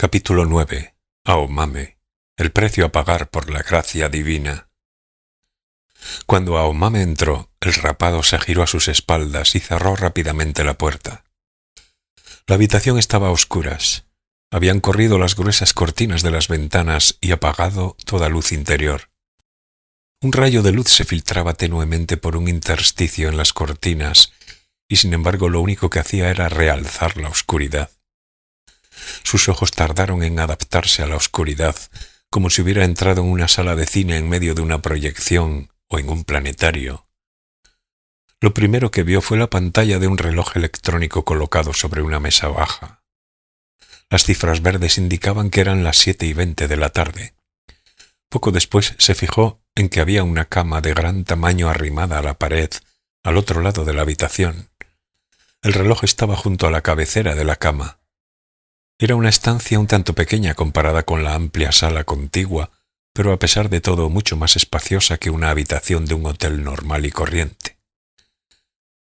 Capítulo 9. Aomame. El precio a pagar por la gracia divina. Cuando Aomame entró, el rapado se giró a sus espaldas y cerró rápidamente la puerta. La habitación estaba a oscuras. Habían corrido las gruesas cortinas de las ventanas y apagado toda luz interior. Un rayo de luz se filtraba tenuemente por un intersticio en las cortinas y sin embargo lo único que hacía era realzar la oscuridad. Sus ojos tardaron en adaptarse a la oscuridad, como si hubiera entrado en una sala de cine en medio de una proyección o en un planetario. Lo primero que vio fue la pantalla de un reloj electrónico colocado sobre una mesa baja. Las cifras verdes indicaban que eran las 7:20 de la tarde. Poco después se fijó en que había una cama de gran tamaño arrimada a la pared, al otro lado de la habitación. El reloj estaba junto a la cabecera de la cama. Era una estancia un tanto pequeña comparada con la amplia sala contigua, pero a pesar de todo mucho más espaciosa que una habitación de un hotel normal y corriente.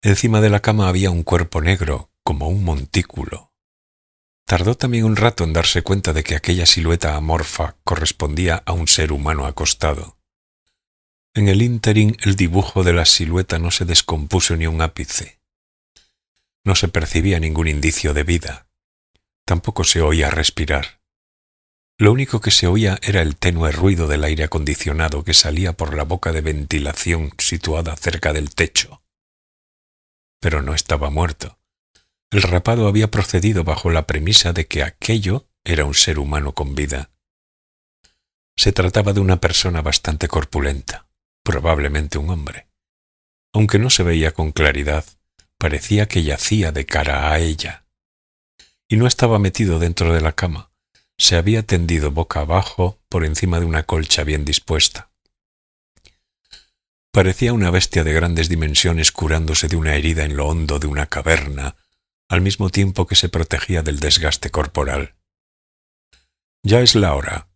Encima de la cama había un cuerpo negro, como un montículo. Tardó también un rato en darse cuenta de que aquella silueta amorfa correspondía a un ser humano acostado. En el ínterin el dibujo de la silueta no se descompuso ni un ápice. No se percibía ningún indicio de vida. Tampoco se oía respirar. Lo único que se oía era el tenue ruido del aire acondicionado que salía por la boca de ventilación situada cerca del techo. Pero no estaba muerto. El rapado había procedido bajo la premisa de que aquello era un ser humano con vida. Se trataba de una persona bastante corpulenta, probablemente un hombre. Aunque no se veía con claridad, parecía que yacía de cara a ella. Y no estaba metido dentro de la cama. Se había tendido boca abajo por encima de una colcha bien dispuesta. Parecía una bestia de grandes dimensiones curándose de una herida en lo hondo de una caverna, al mismo tiempo que se protegía del desgaste corporal. «Ya es la hora».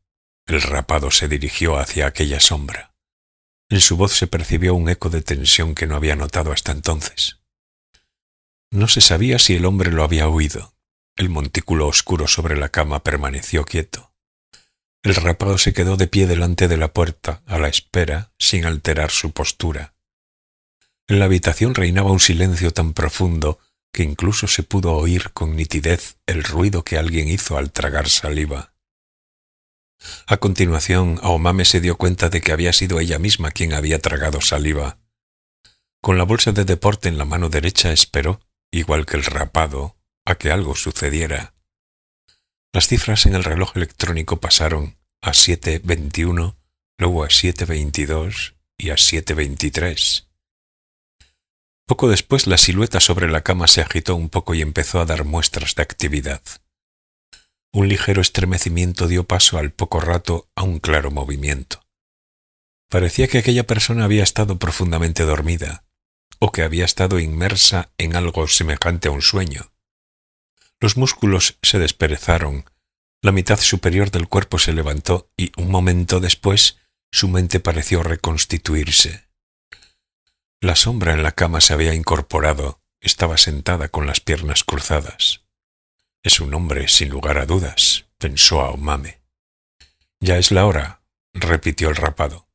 El rapado se dirigió hacia aquella sombra. En su voz se percibió un eco de tensión que no había notado hasta entonces. No se sabía si el hombre lo había oído. El montículo oscuro sobre la cama permaneció quieto. El rapado se quedó de pie delante de la puerta, a la espera, sin alterar su postura. En la habitación reinaba un silencio tan profundo que incluso se pudo oír con nitidez el ruido que alguien hizo al tragar saliva. A continuación, Aomame se dio cuenta de que había sido ella misma quien había tragado saliva. Con la bolsa de deporte en la mano derecha esperó, igual que el rapado, a que algo sucediera. Las cifras en el reloj electrónico pasaron a 7:21, luego a 7:22 y a 7:23. Poco después la silueta sobre la cama se agitó un poco y empezó a dar muestras de actividad. Un ligero estremecimiento dio paso al poco rato a un claro movimiento. Parecía que aquella persona había estado profundamente dormida, o que había estado inmersa en algo semejante a un sueño. Los músculos se desperezaron, la mitad superior del cuerpo se levantó y, un momento después, su mente pareció reconstituirse. La sombra en la cama se había incorporado, estaba sentada con las piernas cruzadas. «Es un hombre, sin lugar a dudas», pensó Aomame. «Ya es la hora», repitió el rapado.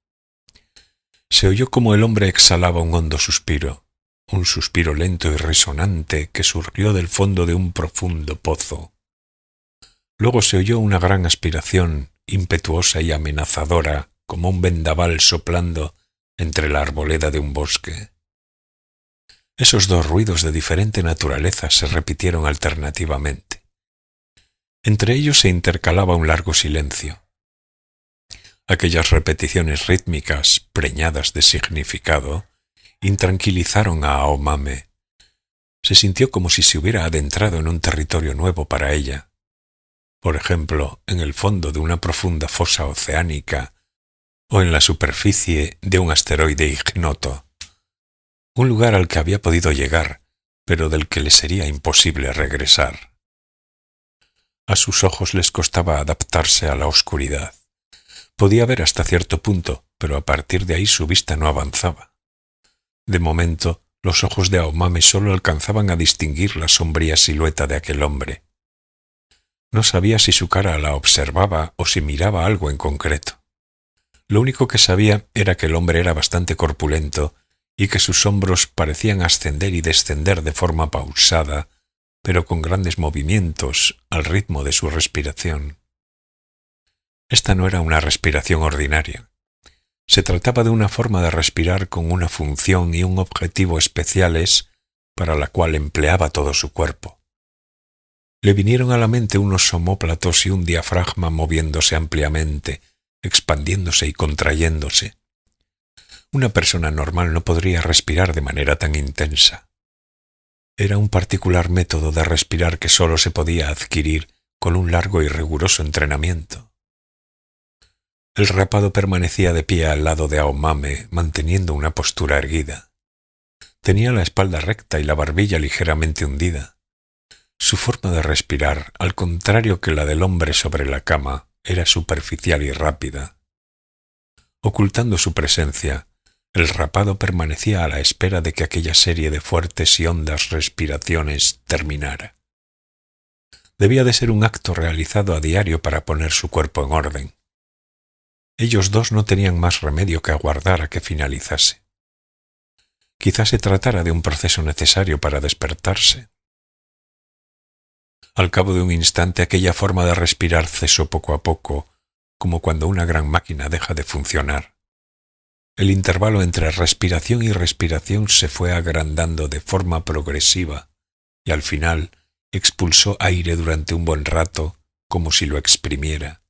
Se oyó como el hombre exhalaba un hondo suspiro. Un suspiro lento y resonante que surgió del fondo de un profundo pozo. Luego se oyó una gran aspiración, impetuosa y amenazadora, como un vendaval soplando entre la arboleda de un bosque. Esos dos ruidos de diferente naturaleza se repitieron alternativamente. Entre ellos se intercalaba un largo silencio. Aquellas repeticiones rítmicas, preñadas de significado, intranquilizaron a Aomame. Se sintió como si se hubiera adentrado en un territorio nuevo para ella. Por ejemplo, en el fondo de una profunda fosa oceánica o en la superficie de un asteroide ignoto. Un lugar al que había podido llegar, pero del que le sería imposible regresar. A sus ojos les costaba adaptarse a la oscuridad. Podía ver hasta cierto punto, pero a partir de ahí su vista no avanzaba. De momento, los ojos de Aomame solo alcanzaban a distinguir la sombría silueta de aquel hombre. No sabía si su cara la observaba o si miraba algo en concreto. Lo único que sabía era que el hombre era bastante corpulento y que sus hombros parecían ascender y descender de forma pausada, pero con grandes movimientos al ritmo de su respiración. Esta no era una respiración ordinaria. Se trataba de una forma de respirar con una función y un objetivo especiales para la cual empleaba todo su cuerpo. Le vinieron a la mente unos omóplatos y un diafragma moviéndose ampliamente, expandiéndose y contrayéndose. Una persona normal no podría respirar de manera tan intensa. Era un particular método de respirar que solo se podía adquirir con un largo y riguroso entrenamiento. El rapado permanecía de pie al lado de Aomame, manteniendo una postura erguida. Tenía la espalda recta y la barbilla ligeramente hundida. Su forma de respirar, al contrario que la del hombre sobre la cama, era superficial y rápida. Ocultando su presencia, el rapado permanecía a la espera de que aquella serie de fuertes y hondas respiraciones terminara. Debía de ser un acto realizado a diario para poner su cuerpo en orden. Ellos dos no tenían más remedio que aguardar a que finalizase. Quizás se tratara de un proceso necesario para despertarse. Al cabo de un instante aquella forma de respirar cesó poco a poco, como cuando una gran máquina deja de funcionar. El intervalo entre respiración y respiración se fue agrandando de forma progresiva y al final expulsó aire durante un buen rato como si lo exprimiera.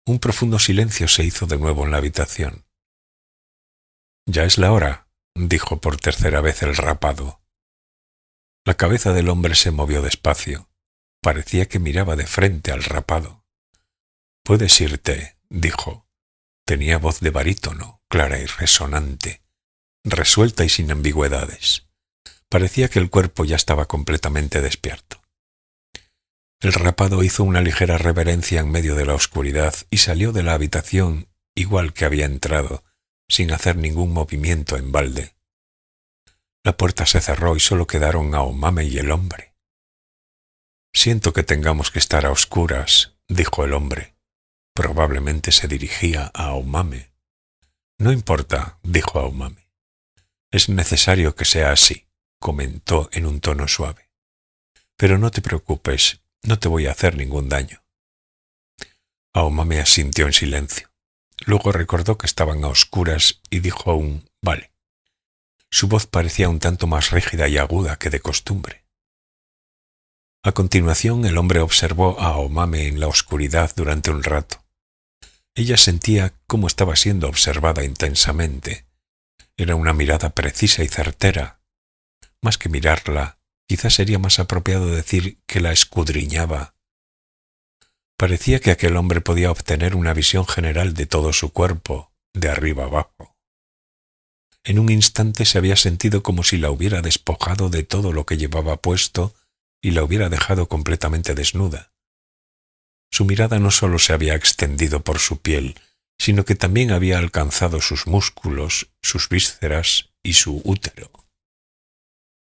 Un profundo silencio se hizo de nuevo en la habitación. «Ya es la hora», dijo por tercera vez el rapado. La cabeza del hombre se movió despacio. Parecía que miraba de frente al rapado. «Puedes irte», dijo. Tenía voz de barítono, clara y resonante, resuelta y sin ambigüedades. Parecía que el cuerpo ya estaba completamente despierto. El rapado hizo una ligera reverencia en medio de la oscuridad y salió de la habitación igual que había entrado, sin hacer ningún movimiento en balde. La puerta se cerró y solo quedaron Aomame y el hombre. «Siento que tengamos que estar a oscuras», dijo el hombre. Probablemente se dirigía a Aomame. «No importa», dijo Aomame. «Es necesario que sea así», comentó en un tono suave. «Pero no te preocupes, no te voy a hacer ningún daño». Aomame asintió en silencio. Luego recordó que estaban a oscuras y dijo un «vale». Su voz parecía un tanto más rígida y aguda que de costumbre. A continuación el hombre observó a Aomame en la oscuridad durante un rato. Ella sentía cómo estaba siendo observada intensamente. Era una mirada precisa y certera. Más que mirarla, quizás sería más apropiado decir que la escudriñaba. Parecía que aquel hombre podía obtener una visión general de todo su cuerpo, de arriba abajo. En un instante se había sentido como si la hubiera despojado de todo lo que llevaba puesto y la hubiera dejado completamente desnuda. Su mirada no solo se había extendido por su piel, sino que también había alcanzado sus músculos, sus vísceras y su útero.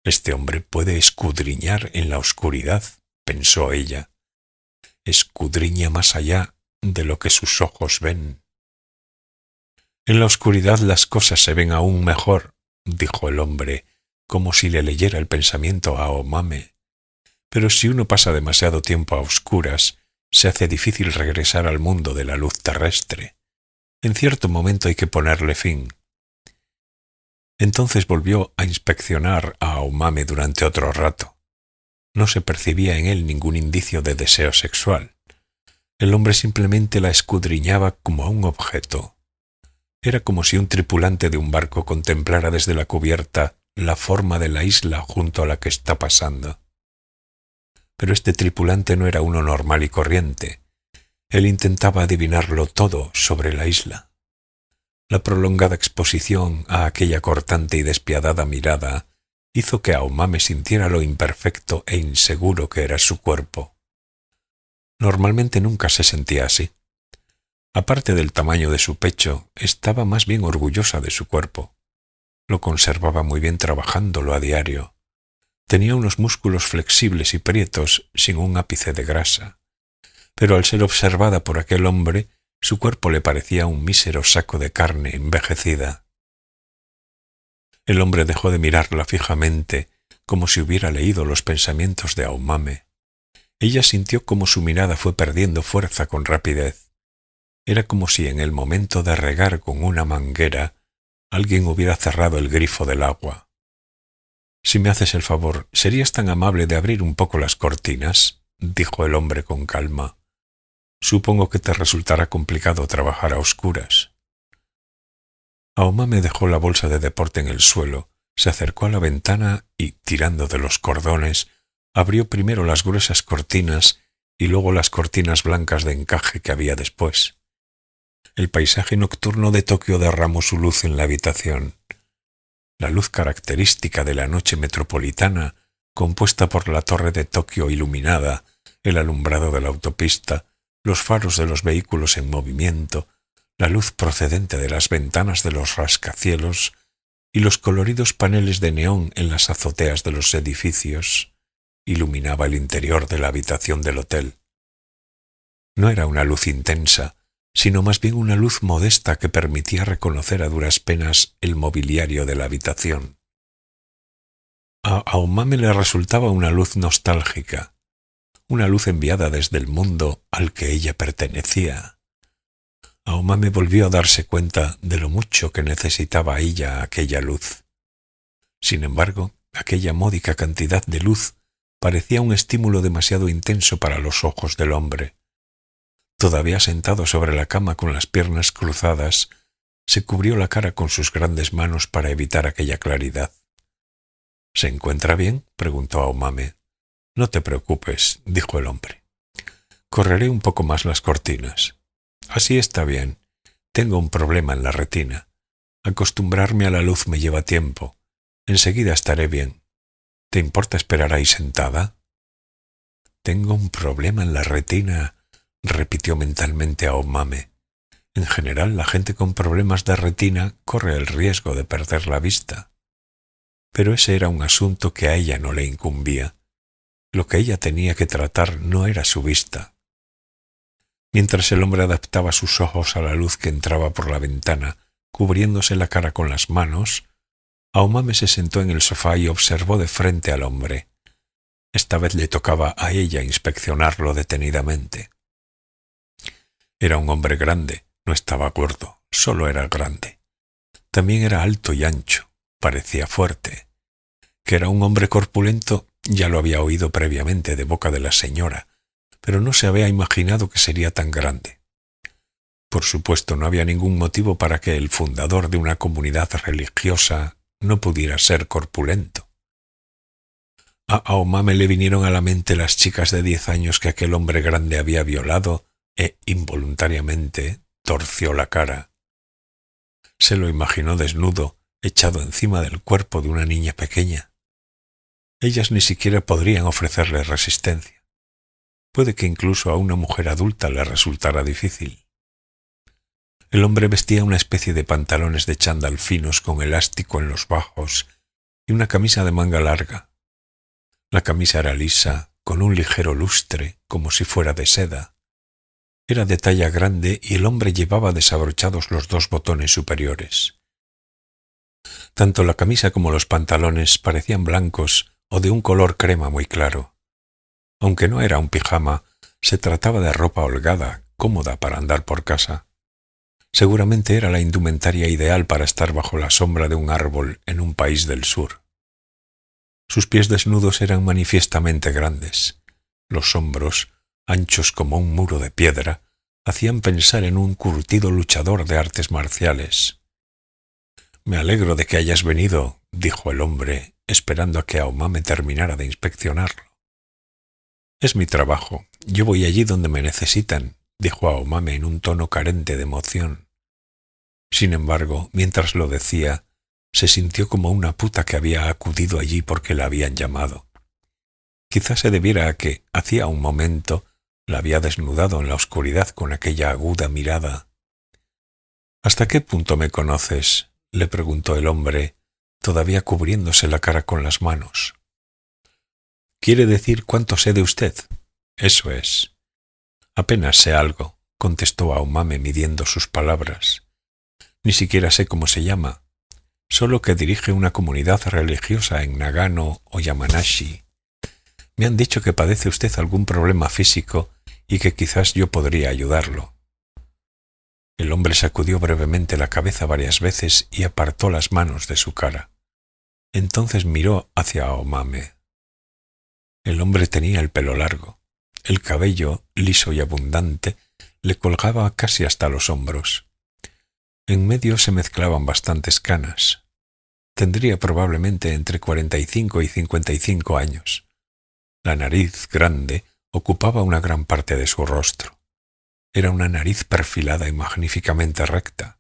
«Este hombre puede escudriñar en la oscuridad», pensó ella. «Escudriña más allá de lo que sus ojos ven». «En la oscuridad las cosas se ven aún mejor», dijo el hombre, como si le leyera el pensamiento a Aomame. «Pero si uno pasa demasiado tiempo a oscuras, se hace difícil regresar al mundo de la luz terrestre. En cierto momento hay que ponerle fin». Entonces volvió a inspeccionar a Aomame durante otro rato. No se percibía en él ningún indicio de deseo sexual. El hombre simplemente la escudriñaba como a un objeto. Era como si un tripulante de un barco contemplara desde la cubierta la forma de la isla junto a la que está pasando. Pero este tripulante no era uno normal y corriente. Él intentaba adivinarlo todo sobre la isla. La prolongada exposición a aquella cortante y despiadada mirada hizo que Aomame sintiera lo imperfecto e inseguro que era su cuerpo. Normalmente nunca se sentía así. Aparte del tamaño de su pecho, estaba más bien orgullosa de su cuerpo. Lo conservaba muy bien trabajándolo a diario. Tenía unos músculos flexibles y prietos sin un ápice de grasa, pero al ser observada por aquel hombre, su cuerpo le parecía un mísero saco de carne envejecida. El hombre dejó de mirarla fijamente, como si hubiera leído los pensamientos de Aumame. Ella sintió como su mirada fue perdiendo fuerza con rapidez. Era como si en el momento de regar con una manguera alguien hubiera cerrado el grifo del agua. «Si me haces el favor, ¿serías tan amable de abrir un poco las cortinas?», dijo el hombre con calma. «Supongo que te resultará complicado trabajar a oscuras». Aumame dejó la bolsa de deporte en el suelo, se acercó a la ventana y, tirando de los cordones, abrió primero las gruesas cortinas y luego las cortinas blancas de encaje que había después. El paisaje nocturno de Tokio derramó su luz en la habitación. La luz característica de la noche metropolitana, compuesta por la torre de Tokio iluminada, el alumbrado de la autopista, los faros de los vehículos en movimiento, la luz procedente de las ventanas de los rascacielos y los coloridos paneles de neón en las azoteas de los edificios, iluminaba el interior de la habitación del hotel. No era una luz intensa, sino más bien una luz modesta que permitía reconocer a duras penas el mobiliario de la habitación. A Aumame le resultaba una luz nostálgica, una luz enviada desde el mundo al que ella pertenecía. Aumame volvió a darse cuenta de lo mucho que necesitaba ella aquella luz. Sin embargo, aquella módica cantidad de luz parecía un estímulo demasiado intenso para los ojos del hombre. Todavía sentado sobre la cama con las piernas cruzadas, se cubrió la cara con sus grandes manos para evitar aquella claridad. «¿Se encuentra bien?», preguntó Aumame. «No te preocupes», dijo el hombre. «Correré un poco más las cortinas». «Así está bien. Tengo un problema en la retina. Acostumbrarme a la luz me lleva tiempo. Enseguida estaré bien. ¿Te importa esperar ahí sentada?» «Tengo un problema en la retina», repitió mentalmente Aumame. En general, la gente con problemas de retina corre el riesgo de perder la vista. Pero ese era un asunto que a ella no le incumbía. Lo que ella tenía que tratar no era su vista. Mientras el hombre adaptaba sus ojos a la luz que entraba por la ventana, cubriéndose la cara con las manos, Aumame se sentó en el sofá y observó de frente al hombre. Esta vez le tocaba a ella inspeccionarlo detenidamente. Era un hombre grande, no estaba gordo, solo era grande. También era alto y ancho, parecía fuerte. Que era un hombre corpulento ya lo había oído previamente de boca de la señora, pero no se había imaginado que sería tan grande. Por supuesto, no había ningún motivo para que el fundador de una comunidad religiosa no pudiera ser corpulento. A Aumame le vinieron a la mente las chicas de 10 años que aquel hombre grande había violado e, involuntariamente, torció la cara. Se lo imaginó desnudo, echado encima del cuerpo de una niña pequeña. Ellas ni siquiera podrían ofrecerle resistencia. Puede que incluso a una mujer adulta le resultara difícil. El hombre vestía una especie de pantalones de chándal finos con elástico en los bajos y una camisa de manga larga. La camisa era lisa, con un ligero lustre, como si fuera de seda. Era de talla grande y el hombre llevaba desabrochados los 2 botones superiores. Tanto la camisa como los pantalones parecían blancos o de un color crema muy claro. Aunque no era un pijama, se trataba de ropa holgada, cómoda para andar por casa. Seguramente era la indumentaria ideal para estar bajo la sombra de un árbol en un país del sur. Sus pies desnudos eran manifiestamente grandes. Los hombros, anchos como un muro de piedra, hacían pensar en un curtido luchador de artes marciales. «Me alegro de que hayas venido», dijo el hombre, esperando a que Aumame terminara de inspeccionarlo. «Es mi trabajo. Yo voy allí donde me necesitan», dijo Aumame en un tono carente de emoción. Sin embargo, mientras lo decía, se sintió como una puta que había acudido allí porque la habían llamado. Quizás se debiera a que, hacía un momento, la había desnudado en la oscuridad con aquella aguda mirada. «¿Hasta qué punto me conoces?», le preguntó el hombre, todavía cubriéndose la cara con las manos. ¿Quiere decir cuánto sé de usted? Eso es. Apenas sé algo, contestó Aomame midiendo sus palabras. Ni siquiera sé cómo se llama, solo que dirige una comunidad religiosa en Nagano o Yamanashi. Me han dicho que padece usted algún problema físico y que quizás yo podría ayudarlo. El hombre sacudió brevemente la cabeza varias veces y apartó las manos de su cara. Entonces miró hacia Aomame. El hombre tenía el pelo largo. El cabello, liso y abundante, le colgaba casi hasta los hombros. En medio se mezclaban bastantes canas. Tendría probablemente entre 45 y 55 años. La nariz, grande, ocupaba una gran parte de su rostro. Era una nariz perfilada y magníficamente recta.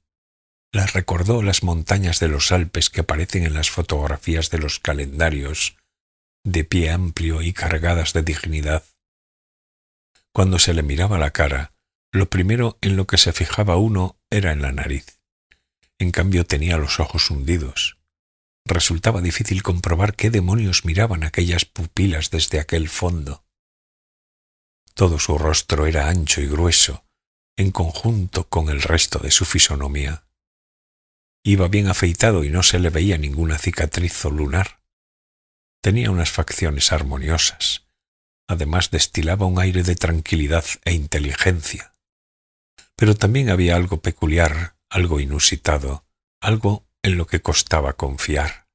La recordó las montañas de los Alpes que aparecen en las fotografías de los calendarios, de pie amplio y cargadas de dignidad. Cuando se le miraba la cara, lo primero en lo que se fijaba uno era en la nariz. En cambio tenía los ojos hundidos. Resultaba difícil comprobar qué demonios miraban aquellas pupilas desde aquel fondo. Todo su rostro era ancho y grueso, en conjunto con el resto de su fisonomía. Iba bien afeitado y no se le veía ninguna cicatriz o lunar. Tenía unas facciones armoniosas. Además destilaba un aire de tranquilidad e inteligencia. Pero también había algo peculiar, algo inusitado, algo en lo que costaba confiar.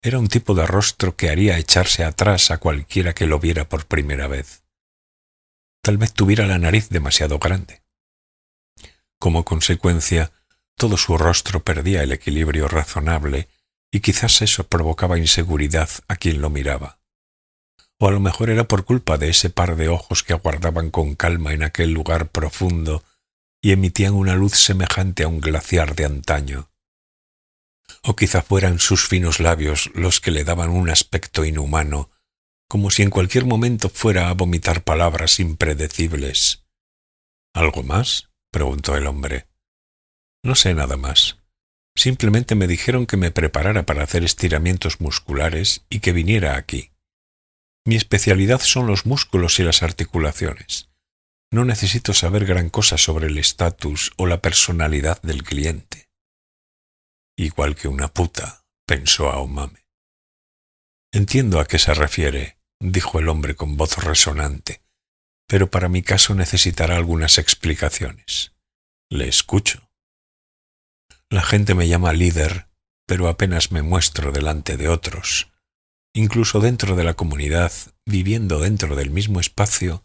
Era un tipo de rostro que haría echarse atrás a cualquiera que lo viera por primera vez. Tal vez tuviera la nariz demasiado grande. Como consecuencia, todo su rostro perdía el equilibrio razonable y quizás eso provocaba inseguridad a quien lo miraba. O a lo mejor era por culpa de ese par de ojos que aguardaban con calma en aquel lugar profundo y emitían una luz semejante a un glaciar de antaño. O quizá fueran sus finos labios los que le daban un aspecto inhumano, como si en cualquier momento fuera a vomitar palabras impredecibles. ¿Algo más?, preguntó el hombre. No sé nada más. Simplemente me dijeron que me preparara para hacer estiramientos musculares y que viniera aquí. Mi especialidad son los músculos y las articulaciones. No necesito saber gran cosa sobre el estatus o la personalidad del cliente. Igual que una puta, pensó Aomame. Entiendo a qué se refiere, dijo el hombre con voz resonante, pero para mi caso necesitará algunas explicaciones. Le escucho. La gente me llama líder, pero apenas me muestro delante de otros. Incluso dentro de la comunidad, viviendo dentro del mismo espacio,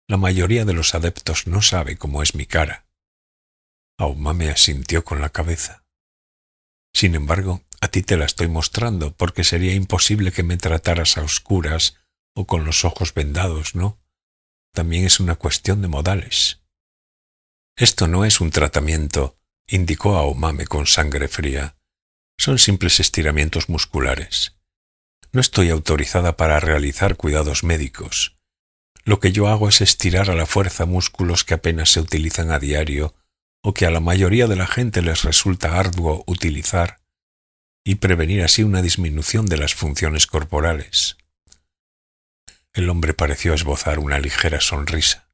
la mayoría de los adeptos no sabe cómo es mi cara. Aomame asintió con la cabeza. Sin embargo, a ti te la estoy mostrando porque sería imposible que me trataras a oscuras o con los ojos vendados, ¿no? También es una cuestión de modales. Esto no es un tratamiento, indicó Aomame con sangre fría. Son simples estiramientos musculares. No estoy autorizada para realizar cuidados médicos. Lo que yo hago es estirar a la fuerza músculos que apenas se utilizan a diario o que a la mayoría de la gente les resulta arduo utilizar y prevenir así una disminución de las funciones corporales. El hombre pareció esbozar una ligera sonrisa,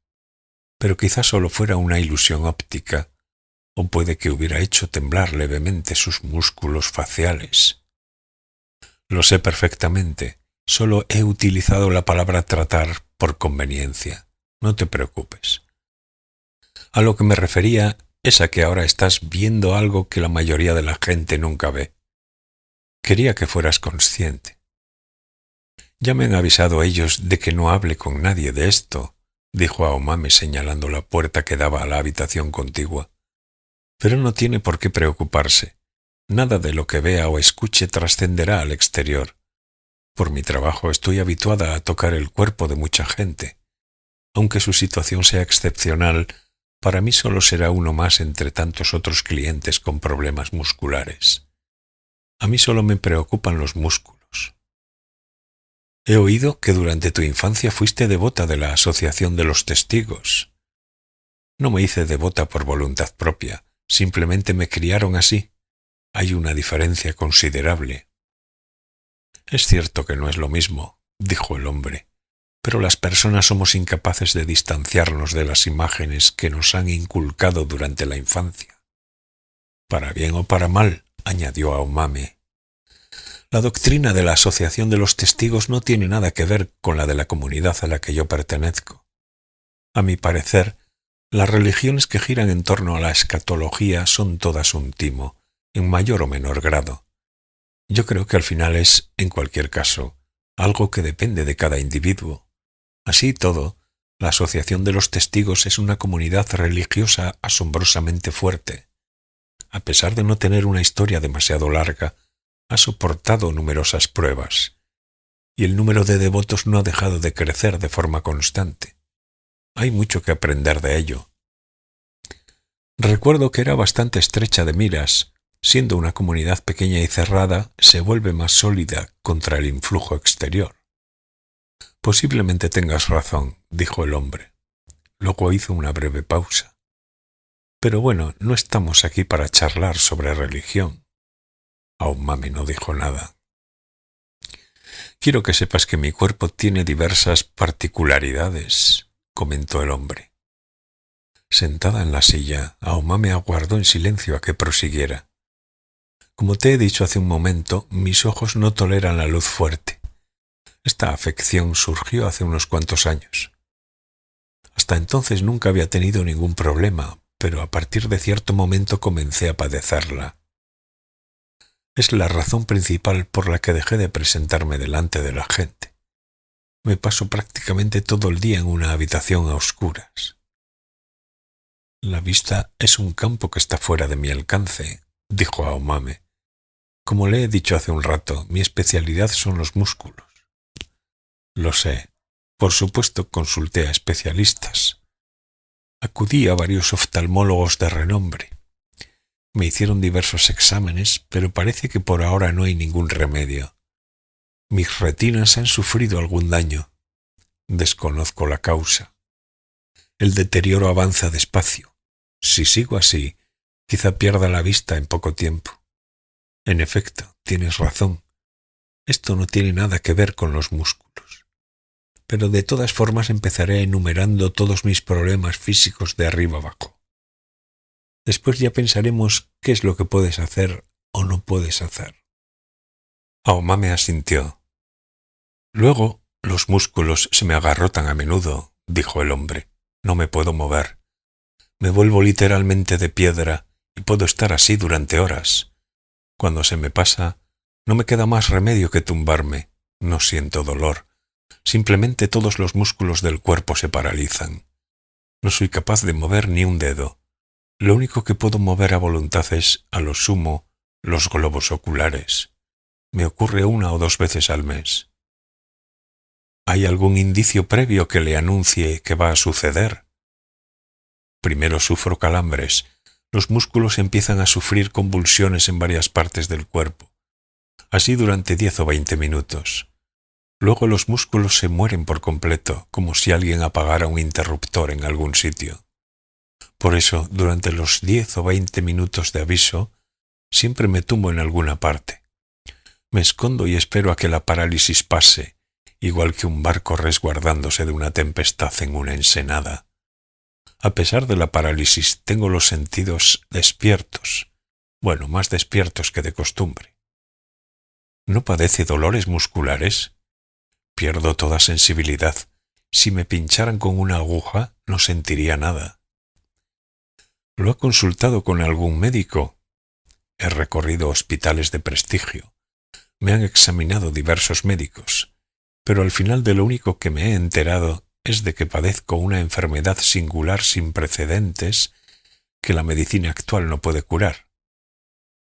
pero quizás solo fuera una ilusión óptica, o puede que hubiera hecho temblar levemente sus músculos faciales. Lo sé perfectamente, solo he utilizado la palabra tratar por conveniencia. No te preocupes. A lo que me refería es a que ahora estás viendo algo que la mayoría de la gente nunca ve. Quería que fueras consciente. Ya me han avisado ellos de que no hable con nadie de esto, dijo Aomame señalando la puerta que daba a la habitación contigua. Pero no tiene por qué preocuparse. Nada de lo que vea o escuche trascenderá al exterior. Por mi trabajo estoy habituada a tocar el cuerpo de mucha gente. Aunque su situación sea excepcional, para mí solo será uno más entre tantos otros clientes con problemas musculares. A mí solo me preocupan los músculos. He oído que durante tu infancia fuiste devota de la Asociación de los Testigos. No me hice devota por voluntad propia, simplemente me criaron así. Hay una diferencia considerable. Es cierto que no es lo mismo, dijo el hombre, pero las personas somos incapaces de distanciarnos de las imágenes que nos han inculcado durante la infancia. Para bien o para mal, añadió Aomame, la doctrina de la asociación de los testigos no tiene nada que ver con la de la comunidad a la que yo pertenezco. A mi parecer, las religiones que giran en torno a la escatología son todas un timo, en mayor o menor grado. Yo creo que al final es, en cualquier caso, algo que depende de cada individuo. Así y todo, la asociación de los testigos es una comunidad religiosa asombrosamente fuerte. A pesar de no tener una historia demasiado larga, ha soportado numerosas pruebas, y el número de devotos no ha dejado de crecer de forma constante. Hay mucho que aprender de ello. Recuerdo que era bastante estrecha de miras. Siendo una comunidad pequeña y cerrada, se vuelve más sólida contra el influjo exterior. Posiblemente tengas razón, dijo el hombre. Luego hizo una breve pausa. Pero bueno, no estamos aquí para charlar sobre religión. Aomame no dijo nada. Quiero que sepas que mi cuerpo tiene diversas particularidades, comentó el hombre. Sentada en la silla, Aomame aguardó en silencio a que prosiguiera. Como te he dicho hace un momento, mis ojos no toleran la luz fuerte. Esta afección surgió hace unos cuantos años. Hasta entonces nunca había tenido ningún problema, pero a partir de cierto momento comencé a padecerla. Es la razón principal por la que dejé de presentarme delante de la gente. Me paso prácticamente todo el día en una habitación a oscuras. La vista es un campo que está fuera de mi alcance, dijo Aomame. Como le he dicho hace un rato, mi especialidad son los músculos. Lo sé. Por supuesto, consulté a especialistas. Acudí a varios oftalmólogos de renombre. Me hicieron diversos exámenes, pero parece que por ahora no hay ningún remedio. Mis retinas han sufrido algún daño. Desconozco la causa. El deterioro avanza despacio. Si sigo así, quizá pierda la vista en poco tiempo. En efecto, tienes razón. Esto no tiene nada que ver con los músculos. Pero de todas formas empezaré enumerando todos mis problemas físicos de arriba abajo. Después ya pensaremos qué es lo que puedes hacer o no puedes hacer. Aomame asintió. Luego, los músculos se me agarrotan a menudo, dijo el hombre. No me puedo mover. Me vuelvo literalmente de piedra y puedo estar así durante horas. Cuando se me pasa, no me queda más remedio que tumbarme. No siento dolor. Simplemente todos los músculos del cuerpo se paralizan. No soy capaz de mover ni un dedo. Lo único que puedo mover a voluntad es, a lo sumo, los globos oculares. Me ocurre 1 o 2 veces al mes. ¿Hay algún indicio previo que le anuncie que va a suceder? Primero sufro calambres. Los músculos empiezan a sufrir convulsiones en varias partes del cuerpo. Así durante 10 o 20 minutos. Luego los músculos se mueren por completo, como si alguien apagara un interruptor en algún sitio. Por eso, durante los 10 o 20 minutos de aviso, siempre me tumbo en alguna parte. Me escondo y espero a que la parálisis pase, igual que un barco resguardándose de una tempestad en una ensenada. A pesar de la parálisis, tengo los sentidos despiertos, bueno, más despiertos que de costumbre. ¿No padece dolores musculares? Pierdo toda sensibilidad. Si me pincharan con una aguja, no sentiría nada. ¿Lo ha consultado con algún médico? He recorrido hospitales de prestigio. Me han examinado diversos médicos, pero al final de lo único que me he enterado es de que padezco una enfermedad singular sin precedentes que la medicina actual no puede curar.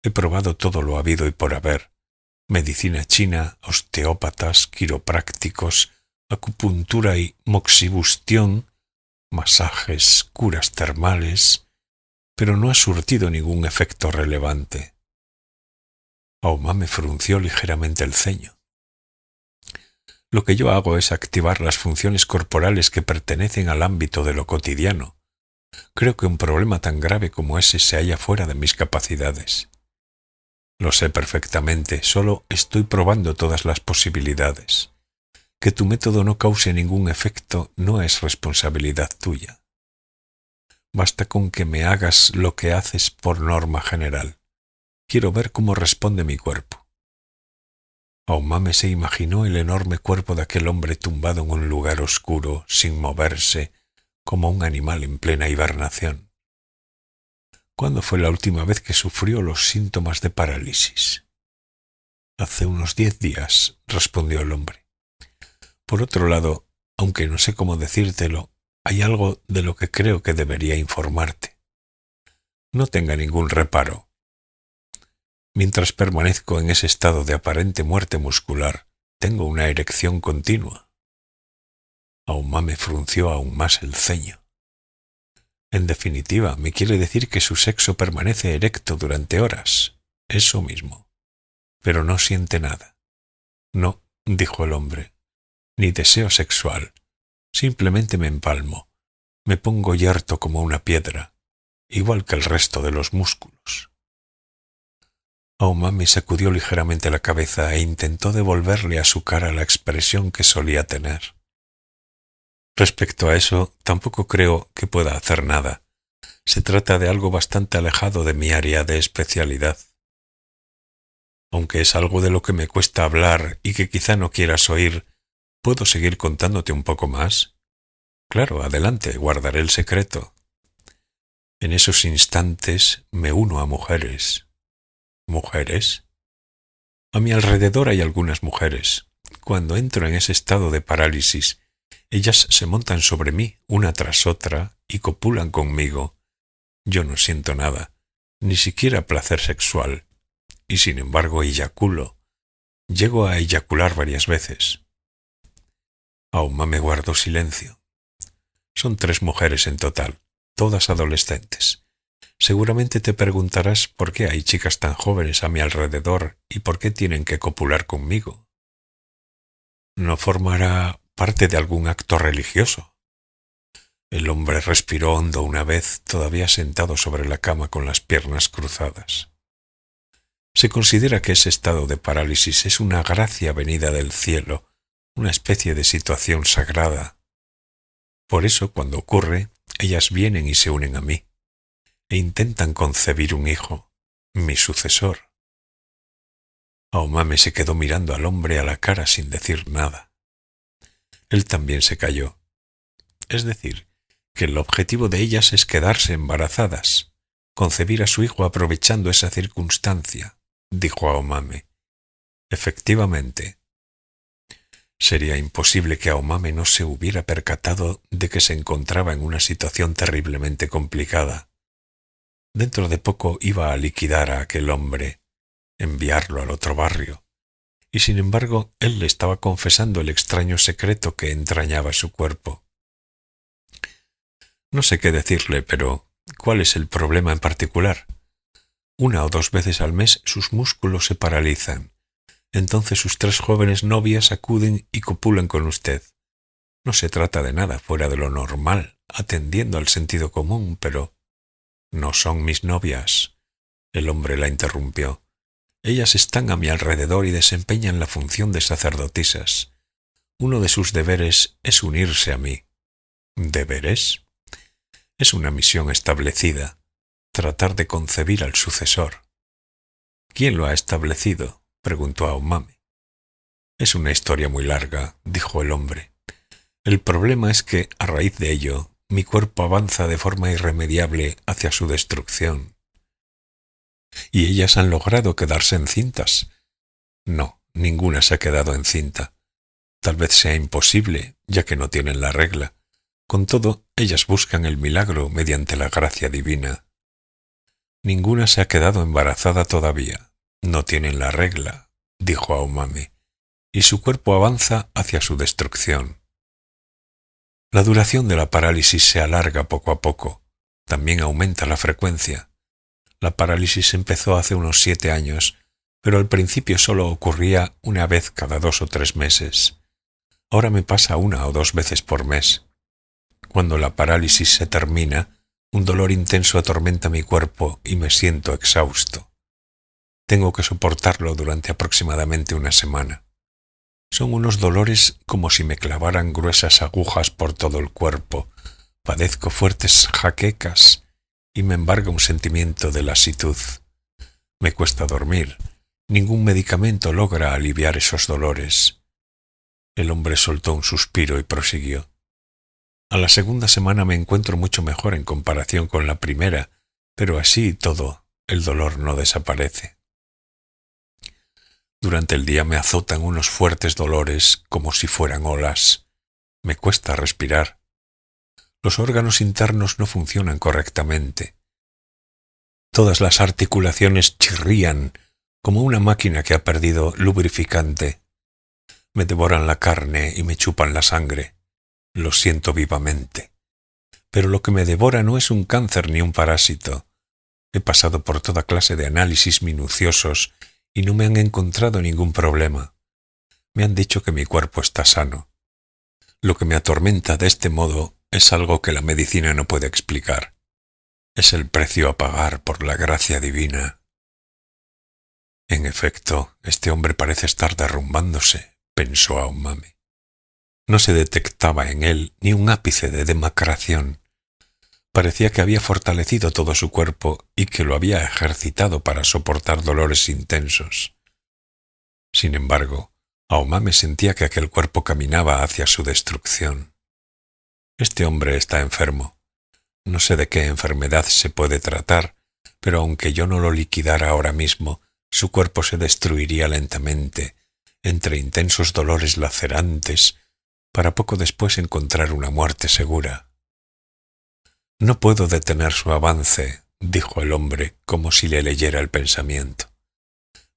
He probado todo lo habido y por haber: medicina china, osteópatas, quiroprácticos, acupuntura y moxibustión, masajes, curas termales, pero no ha surtido ningún efecto relevante. Aomame frunció ligeramente el ceño. Lo que yo hago es activar las funciones corporales que pertenecen al ámbito de lo cotidiano. Creo que un problema tan grave como ese se halla fuera de mis capacidades. Lo sé perfectamente, solo estoy probando todas las posibilidades. Que tu método no cause ningún efecto no es responsabilidad tuya. Basta con que me hagas lo que haces por norma general. Quiero ver cómo responde mi cuerpo. Aumame se imaginó el enorme cuerpo de aquel hombre tumbado en un lugar oscuro, sin moverse, como un animal en plena hibernación. ¿Cuándo fue la última vez que sufrió los síntomas de parálisis? Hace unos 10 días, respondió el hombre. Por otro lado, aunque no sé cómo decírtelo, hay algo de lo que creo que debería informarte. No tenga ningún reparo. Mientras permanezco en ese estado de aparente muerte muscular, tengo una erección continua. Aumame frunció aún más el ceño. En definitiva, me quiere decir que su sexo permanece erecto durante horas. Eso mismo. Pero no siente nada. No, dijo el hombre, ni deseo sexual. Simplemente me empalmo. Me pongo yerto como una piedra, igual que el resto de los músculos. Aumame sacudió ligeramente la cabeza e intentó devolverle a su cara la expresión que solía tener. Respecto a eso, tampoco creo que pueda hacer nada. Se trata de algo bastante alejado de mi área de especialidad. Aunque es algo de lo que me cuesta hablar y que quizá no quieras oír, ¿puedo seguir contándote un poco más? Claro, adelante, guardaré el secreto. En esos instantes me uno a mujeres. ¿Mujeres? A mi alrededor hay algunas mujeres. Cuando entro en ese estado de parálisis, ellas se montan sobre mí, una tras otra, y copulan conmigo. Yo no siento nada, ni siquiera placer sexual, y sin embargo eyaculo. Llego a eyacular varias veces. Aumame guardó silencio. Son 3 mujeres en total, todas adolescentes. Seguramente te preguntarás por qué hay chicas tan jóvenes a mi alrededor y por qué tienen que copular conmigo. ¿No formará parte de algún acto religioso? El hombre respiró hondo una vez, todavía sentado sobre la cama con las piernas cruzadas. Se considera que ese estado de parálisis es una gracia venida del cielo, una especie de situación sagrada. Por eso, cuando ocurre, ellas vienen y se unen a mí, e intentan concebir un hijo, mi sucesor. Aumame se quedó mirando al hombre a la cara sin decir nada. Él también se calló. Es decir, que el objetivo de ellas es quedarse embarazadas, concebir a su hijo aprovechando esa circunstancia, dijo Aumame. Efectivamente. Sería imposible que Aumame no se hubiera percatado de que se encontraba en una situación terriblemente complicada. Dentro de poco iba a liquidar a aquel hombre, enviarlo al otro barrio, y sin embargo él le estaba confesando el extraño secreto que entrañaba su cuerpo. No sé qué decirle, pero ¿cuál es el problema en particular? 1 o 2 veces al mes sus músculos se paralizan. Entonces sus 3 jóvenes novias acuden y copulan con usted. No se trata de nada fuera de lo normal, atendiendo al sentido común, pero... No son mis novias. El hombre la interrumpió. Ellas están a mi alrededor y desempeñan la función de sacerdotisas. Uno de sus deberes es unirse a mí. ¿Deberes? Es una misión establecida, tratar de concebir al sucesor. ¿Quién lo ha establecido?, preguntó Aumame. Es una historia muy larga, dijo el hombre. El problema es que, a raíz de ello, mi cuerpo avanza de forma irremediable hacia su destrucción. ¿Y ellas han logrado quedarse encintas? No, ninguna se ha quedado encinta. Tal vez sea imposible, ya que no tienen la regla. Con todo, ellas buscan el milagro mediante la gracia divina. Ninguna se ha quedado embarazada todavía. No tienen la regla, dijo Aumame, y su cuerpo avanza hacia su destrucción. La duración de la parálisis se alarga poco a poco. También aumenta la frecuencia. La parálisis empezó hace unos 7 años, pero al principio solo ocurría una vez cada 2 o 3 meses. Ahora me pasa 1 o 2 veces por mes. Cuando la parálisis se termina, un dolor intenso atormenta mi cuerpo y me siento exhausto. Tengo que soportarlo durante aproximadamente 1 semana. Son unos dolores como si me clavaran gruesas agujas por todo el cuerpo. Padezco fuertes jaquecas y me embarga un sentimiento de lasitud. Me cuesta dormir. Ningún medicamento logra aliviar esos dolores. El hombre soltó un suspiro y prosiguió. A la segunda semana me encuentro mucho mejor en comparación con la primera, pero así y todo, el dolor no desaparece. Durante el día me azotan unos fuertes dolores como si fueran olas. Me cuesta respirar. Los órganos internos no funcionan correctamente. Todas las articulaciones chirrían como una máquina que ha perdido lubrificante. Me devoran la carne y me chupan la sangre. Lo siento vivamente. Pero lo que me devora no es un cáncer ni un parásito. He pasado por toda clase de análisis minuciosos y no me han encontrado ningún problema. Me han dicho que mi cuerpo está sano. Lo que me atormenta de este modo es algo que la medicina no puede explicar. Es el precio a pagar por la gracia divina. En efecto, este hombre parece estar derrumbándose, pensó Aomame. No se detectaba en él ni un ápice de demacración. Parecía que había fortalecido todo su cuerpo y que lo había ejercitado para soportar dolores intensos. Sin embargo, Aomame sentía que aquel cuerpo caminaba hacia su destrucción. Este hombre está enfermo. No sé de qué enfermedad se puede tratar, pero aunque yo no lo liquidara ahora mismo, su cuerpo se destruiría lentamente, entre intensos dolores lacerantes, para poco después encontrar una muerte segura. No puedo detener su avance, dijo el hombre, como si le leyera el pensamiento.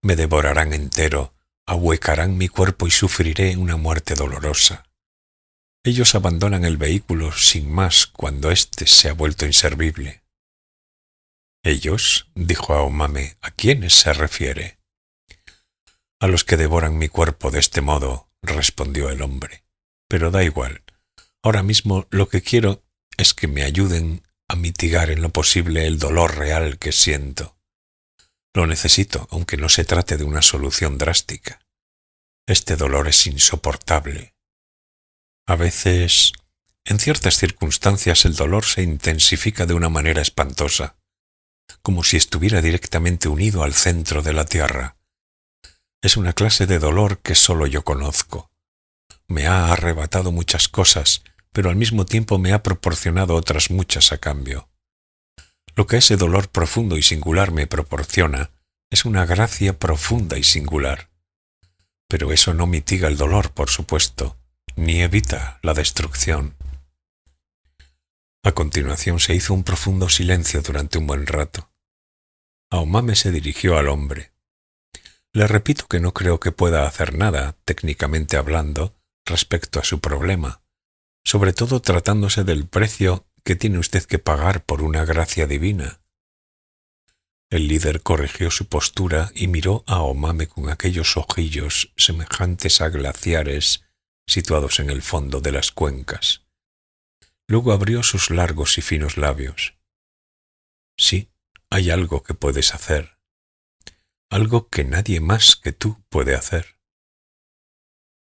Me devorarán entero, ahuecarán mi cuerpo y sufriré una muerte dolorosa. Ellos abandonan el vehículo sin más cuando éste se ha vuelto inservible. «¿Ellos?», dijo Aomame, «¿a quiénes se refiere?» «A los que devoran mi cuerpo de este modo», respondió el hombre. «Pero da igual. Ahora mismo lo que quiero es que me ayuden a mitigar en lo posible el dolor real que siento. Lo necesito, aunque no se trate de una solución drástica. Este dolor es insoportable. A veces, en ciertas circunstancias, el dolor se intensifica de una manera espantosa, como si estuviera directamente unido al centro de la tierra. Es una clase de dolor que solo yo conozco. Me ha arrebatado muchas cosas, pero al mismo tiempo me ha proporcionado otras muchas a cambio. Lo que ese dolor profundo y singular me proporciona es una gracia profunda y singular. Pero eso no mitiga el dolor, por supuesto, ni evita la destrucción. A continuación se hizo un profundo silencio durante un buen rato. Aomame se dirigió al hombre. Le repito que no creo que pueda hacer nada, técnicamente hablando, respecto a su problema, sobre todo tratándose del precio que tiene usted que pagar por una gracia divina. El líder corrigió su postura y miró a Aomame con aquellos ojillos semejantes a glaciares situados en el fondo de las cuencas. Luego abrió sus largos y finos labios. «Sí, hay algo que puedes hacer. Algo que nadie más que tú puede hacer.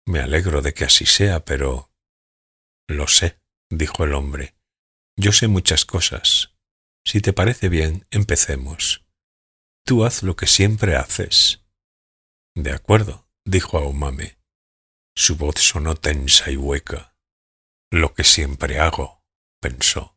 Me alegro de que así sea, pero...» «Lo sé», dijo el hombre. «Yo sé muchas cosas. Si te parece bien, empecemos. Tú haz lo que siempre haces». «De acuerdo», dijo Aomame. Su voz sonó tensa y hueca. «Lo que siempre hago», pensó.